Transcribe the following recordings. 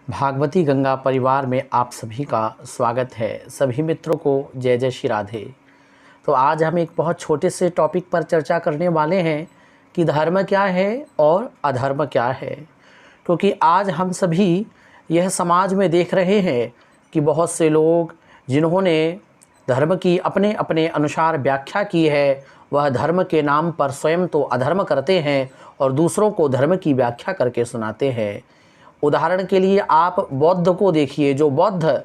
भागवती गंगा परिवार में आप सभी का स्वागत है। सभी मित्रों को जय जय श्री राधे। तो आज हम एक बहुत छोटे से टॉपिक पर चर्चा करने वाले हैं कि धर्म क्या है और अधर्म क्या है। क्योंकि आज हम सभी यह समाज में देख रहे हैं कि बहुत से लोग जिन्होंने धर्म की अपने अपने अनुसार व्याख्या की है, वह धर्म के नाम पर स्वयं तो अधर्म करते हैं और दूसरों को धर्म की व्याख्या करके सुनाते हैं। उदाहरण के लिए आप बौद्ध को देखिए। जो बौद्ध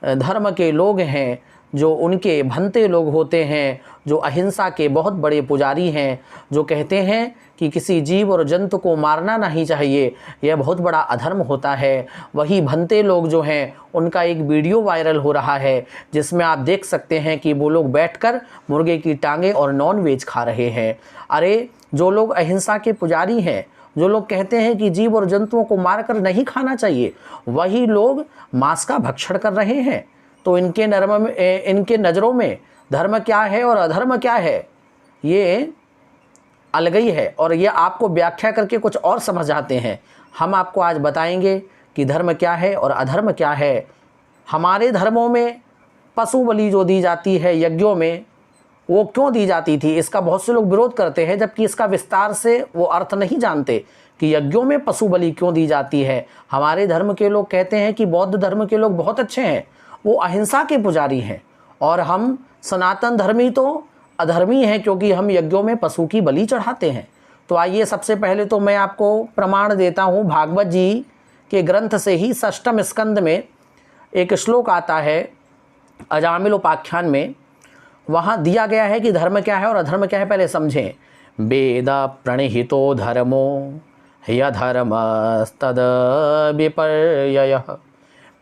धर्म के लोग हैं, जो उनके भंते लोग होते हैं, जो अहिंसा के बहुत बड़े पुजारी हैं, जो कहते हैं कि किसी जीव और जंतु को मारना नहीं चाहिए, यह बहुत बड़ा अधर्म होता है। वही भंते लोग जो हैं, उनका एक वीडियो वायरल हो रहा है जिसमें आप देख सकते हैं कि वो लोग बैठकर मुर्गे की टांगें और नॉन वेज खा रहे हैं। अरे, जो लोग अहिंसा के पुजारी हैं, जो लोग कहते हैं कि जीव और जंतुओं को मारकर नहीं खाना चाहिए, वही लोग मांस का भक्षण कर रहे हैं। तो इनके नज़रों में धर्म क्या है और अधर्म क्या है, ये अलग ही है। और ये आपको व्याख्या करके कुछ और समझ आते हैं। हम आपको आज बताएंगे कि धर्म क्या है और अधर्म क्या है। हमारे धर्मों में पशु बलि जो दी जाती है यज्ञों में, वो क्यों दी जाती थी, इसका बहुत से लोग विरोध करते हैं, जबकि इसका विस्तार से वो अर्थ नहीं जानते कि यज्ञों में पशु बलि क्यों दी जाती है। हमारे धर्म के लोग कहते हैं कि बौद्ध धर्म के लोग बहुत अच्छे हैं, वो अहिंसा के पुजारी हैं, और हम सनातन धर्मी तो अधर्मी हैं क्योंकि हम यज्ञों में पशु की बलि चढ़ाते हैं। तो आइए, सबसे पहले तो मैं आपको प्रमाण देता हूँ भागवत जी के ग्रंथ से ही। 6वें स्कंद में एक श्लोक आता है अजामिल उपाख्यान में, वहाँ दिया गया है कि धर्म क्या है और अधर्म क्या है। पहले समझें। वेद प्रणिहितो धर्मो ह्यधर्मस्तद विपर्ययः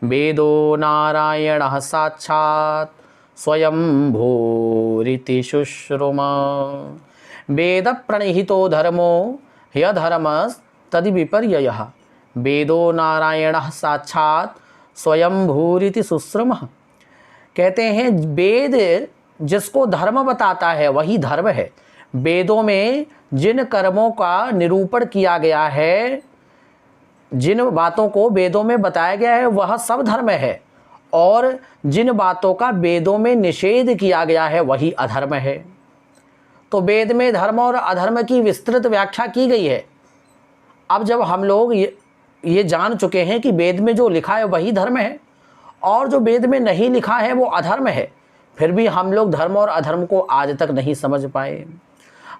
वेदो नारायणः साक्षात् स्वयंभूरिति शुश्रुम। वेद प्रणिहितो धर्मो ह्यधर्मस्तद विपर्ययः वेदो नारायणः साक्षात् स्वयंभूरिति शुश्रुम। कहते हैं वेद जिसको धर्म बताता है वही धर्म है। वेदों में जिन कर्मों का निरूपण किया गया है, जिन बातों को वेदों में बताया गया है, वह सब धर्म है, और जिन बातों का वेदों में निषेध किया गया है वही अधर्म है। तो वेद में धर्म और अधर्म की विस्तृत व्याख्या की गई है। अब जब हम लोग ये जान चुके हैं कि वेद में जो लिखा है वही धर्म है और जो वेद में नहीं लिखा है वो अधर्म है, फिर भी हम लोग धर्म और अधर्म को आज तक नहीं समझ पाए।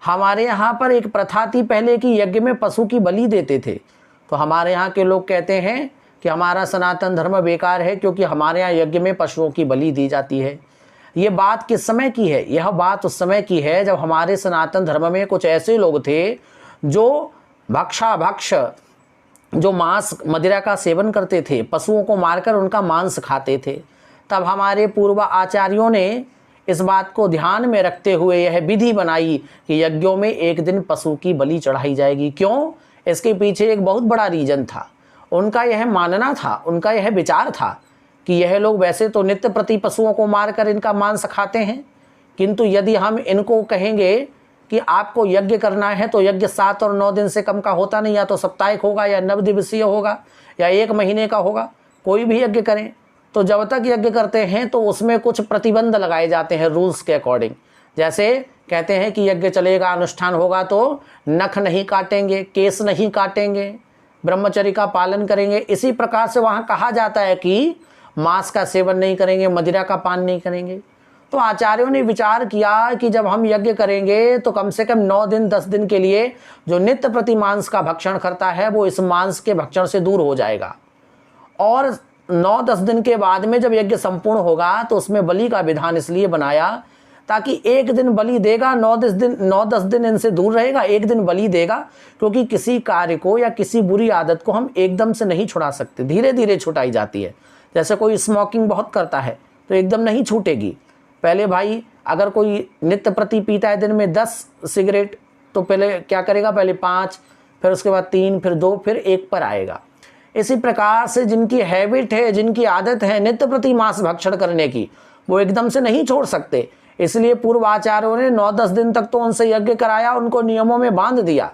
हमारे यहाँ पर एक प्रथा थी पहले कि यज्ञ में पशु की बलि देते थे। तो हमारे यहाँ के लोग कहते हैं कि हमारा सनातन धर्म बेकार है क्योंकि हमारे यहाँ यज्ञ में पशुओं की बलि दी जाती है। ये बात किस समय की है? यह बात उस समय की है जब हमारे सनातन धर्म में कुछ ऐसे लोग थे जो भक्ष जो मांस मदिरा का सेवन करते थे, पशुओं को मारकर उनका मांस खाते थे। तब हमारे पूर्व आचार्यों ने इस बात को ध्यान में रखते हुए यह विधि बनाई कि यज्ञों में एक दिन पशु की बलि चढ़ाई जाएगी। क्यों? इसके पीछे एक बहुत बड़ा रीजन था। उनका यह मानना था, उनका यह विचार था कि यह लोग वैसे तो नित्य प्रति पशुओं को मारकर इनका मांस खाते हैं, किंतु यदि हम इनको कहेंगे कि आपको यज्ञ करना है तो यज्ञ 7 और 9 दिन से कम का होता नहीं, या तो साप्ताहिक होगा या 9 दिवसीय होगा या 1 महीने का होगा। कोई भी यज्ञ करें तो जब तक यज्ञ करते हैं तो उसमें कुछ प्रतिबंध लगाए जाते हैं रूल्स के अकॉर्डिंग। जैसे कहते हैं कि यज्ञ चलेगा, अनुष्ठान होगा तो नख नहीं काटेंगे, केस नहीं काटेंगे, ब्रह्मचर्य का पालन करेंगे। इसी प्रकार से वहाँ कहा जाता है कि मांस का सेवन नहीं करेंगे, मदिरा का पान नहीं करेंगे। तो आचार्यों ने विचार किया कि जब हम यज्ञ करेंगे तो कम से कम 9 दिन 10 दिन के लिए जो नित्य प्रति मांस का भक्षण करता है वो इस मांस के भक्षण से दूर हो जाएगा, और 9-10 दिन के बाद में जब यज्ञ संपूर्ण होगा तो उसमें बलि का विधान इसलिए बनाया ताकि एक दिन बलि देगा, 9-10 दिन इनसे दूर रहेगा, एक दिन बलि देगा। क्योंकि किसी कार्य को या किसी बुरी आदत को हम एकदम से नहीं छुड़ा सकते, धीरे धीरे छुटाई जाती है। जैसे कोई स्मोकिंग बहुत करता है तो एकदम नहीं छूटेगी। पहले भाई अगर कोई नित्य प्रति पीता है दिन में 10 सिगरेट, तो पहले क्या करेगा? पहले 5, फिर उसके बाद 3, फिर 2, फिर 1 पर आएगा। इसी प्रकार से जिनकी हैबिट है, जिनकी आदत है नित्य प्रति मांस भक्षण करने की, वो एकदम से नहीं छोड़ सकते। इसलिए पूर्व आचार्यों ने 9-10 दिन तक तो उनसे यज्ञ कराया, उनको नियमों में बांध दिया।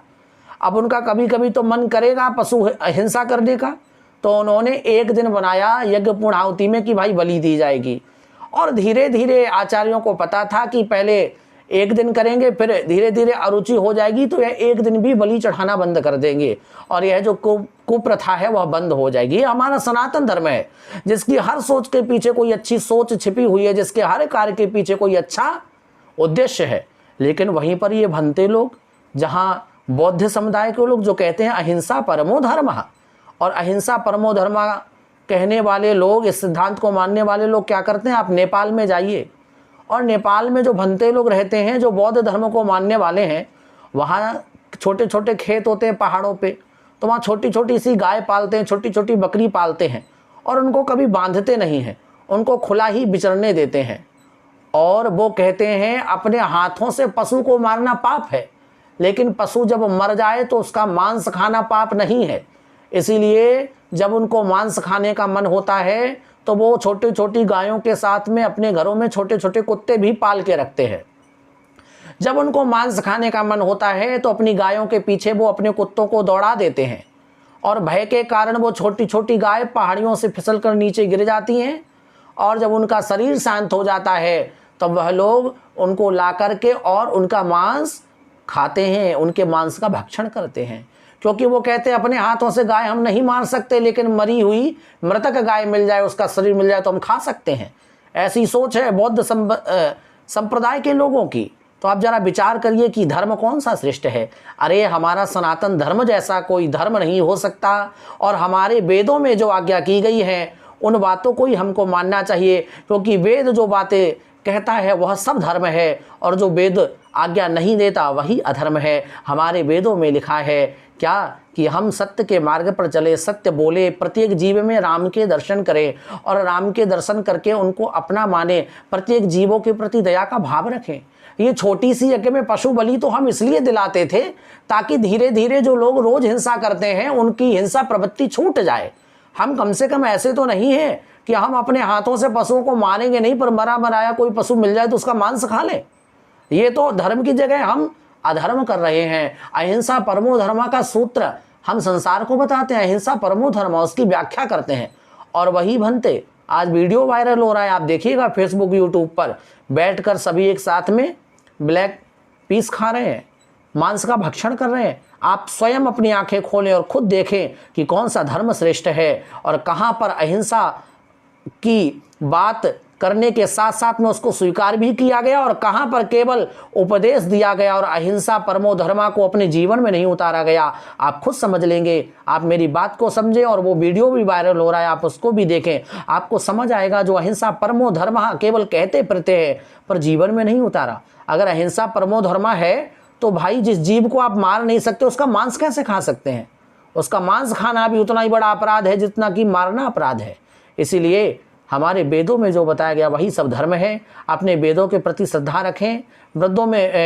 अब उनका कभी कभी तो मन करेगा पशु हिंसा करने का, तो उन्होंने एक दिन बनाया यज्ञ पूर्णाहुति में कि भाई बलि दी जाएगी। और धीरे धीरे आचार्यों को पता था कि पहले एक दिन करेंगे, फिर धीरे धीरे अरुचि हो जाएगी तो यह एक दिन भी बलि चढ़ाना बंद कर देंगे और यह जो कुप्रथा है वह बंद हो जाएगी। ये हमारा सनातन धर्म है, जिसकी हर सोच के पीछे कोई अच्छी सोच छिपी हुई है, जिसके हर कार्य के पीछे कोई अच्छा उद्देश्य है। लेकिन वहीं पर ये भंते लोग, जहाँ बौद्ध समुदाय के लोग जो कहते हैं अहिंसा परमो धर्म, और अहिंसा परमो धर्म कहने वाले लोग, इस सिद्धांत को मानने वाले लोग क्या करते हैं, आप नेपाल में जाइए और नेपाल में जो भंते लोग रहते हैं, जो बौद्ध धर्म को मानने वाले हैं, वहाँ छोटे छोटे खेत होते हैं पहाड़ों पे, तो वहाँ छोटी छोटी सी गाय पालते हैं, छोटी छोटी बकरी पालते हैं और उनको कभी बांधते नहीं हैं, उनको खुला ही विचरने देते हैं। और वो कहते हैं अपने हाथों से पशु को मारना पाप है, लेकिन पशु जब मर जाए तो उसका मांस खाना पाप नहीं है। इसीलिए जब उनको मांस खाने का मन होता है तो वो छोटी छोटी गायों के साथ में अपने घरों में छोटे छोटे कुत्ते भी पाल के रखते हैं। जब उनको मांस खाने का मन होता है तो अपनी गायों के पीछे वो अपने कुत्तों को दौड़ा देते हैं और भय के कारण वो छोटी छोटी गाय पहाड़ियों से फिसल कर नीचे गिर जाती हैं। और जब उनका शरीर शांत हो जाता है तब वह लोग उनको ला करके और उनका मांस खाते हैं, उनके मांस का भक्षण करते हैं। क्योंकि वो कहते हैं अपने हाथों से गाय हम नहीं मार सकते, लेकिन मरी हुई मृतक गाय मिल जाए, उसका शरीर मिल जाए तो हम खा सकते हैं। ऐसी सोच है बौद्ध संप्रदाय के लोगों की। तो आप जरा विचार करिए कि धर्म कौन सा श्रेष्ठ है। अरे हमारा सनातन धर्म जैसा कोई धर्म नहीं हो सकता, और हमारे वेदों में जो आज्ञा की गई है उन बातों को ही हमको मानना चाहिए, क्योंकि वेद जो बातें कहता है वह सब धर्म है, और जो वेद आज्ञा नहीं देता वही अधर्म है। हमारे वेदों में लिखा है क्या कि हम सत्य के मार्ग पर चले, सत्य बोले, प्रत्येक जीव में राम के दर्शन करें और राम के दर्शन करके उनको अपना माने, प्रत्येक जीवों के प्रति दया का भाव रखें। ये छोटी सी यज्ञ में पशु बलि तो हम इसलिए दिलाते थे ताकि धीरे धीरे जो लोग रोज हिंसा करते हैं उनकी हिंसा प्रवृत्ति छूट जाए। हम कम से कम ऐसे तो नहीं है कि हम अपने हाथों से पशुओं को मारेंगे नहीं, पर मरा मराया कोई पशु मिल जाए तो उसका मांस खा ले। ये तो धर्म की जगह हम अधर्म कर रहे हैं। अहिंसा परमो धर्म का सूत्र हम संसार को बताते हैं, अहिंसा परमो धर्म, उसकी व्याख्या करते हैं। और वही भंते आज वीडियो वायरल हो रहा है, आप देखिएगा फेसबुक यूट्यूब पर बैठकर सभी एक साथ में ब्लैक पीस खा रहे हैं, मांस का भक्षण कर रहे हैं। आप स्वयं अपनी आंखें खोलें और खुद देखें कि कौन सा धर्म श्रेष्ठ है और कहाँ पर अहिंसा की बात करने के साथ साथ में उसको स्वीकार भी किया गया और कहाँ पर केवल उपदेश दिया गया और अहिंसा परमो धर्मा को अपने जीवन में नहीं उतारा गया। आप खुद समझ लेंगे, आप मेरी बात को समझें, और वो वीडियो भी वायरल हो रहा है आप उसको भी देखें, आपको समझ आएगा। जो अहिंसा परमो धर्मा केवल कहते फिरते हैं पर जीवन में नहीं उतारा। अगर अहिंसा परमो धर्मा है तो भाई जिस जीव को आप मार नहीं सकते उसका मांस कैसे खा सकते हैं? उसका मांस खाना भी उतना ही बड़ा अपराध है जितना कि मारना अपराध है। इसीलिए हमारे वेदों में जो बताया गया वही सब धर्म है। अपने वेदों के प्रति श्रद्धा रखें।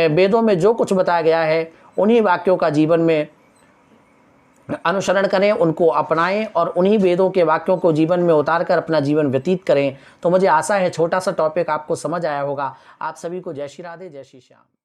वेदों में जो कुछ बताया गया है उन्हीं वाक्यों का जीवन में अनुसरण करें, उनको अपनाएं और उन्हीं वेदों के वाक्यों को जीवन में उतार कर अपना जीवन व्यतीत करें। तो मुझे आशा है छोटा सा टॉपिक आपको समझ आया होगा। आप सभी को जय श्री राधे, जय श्री श्याम।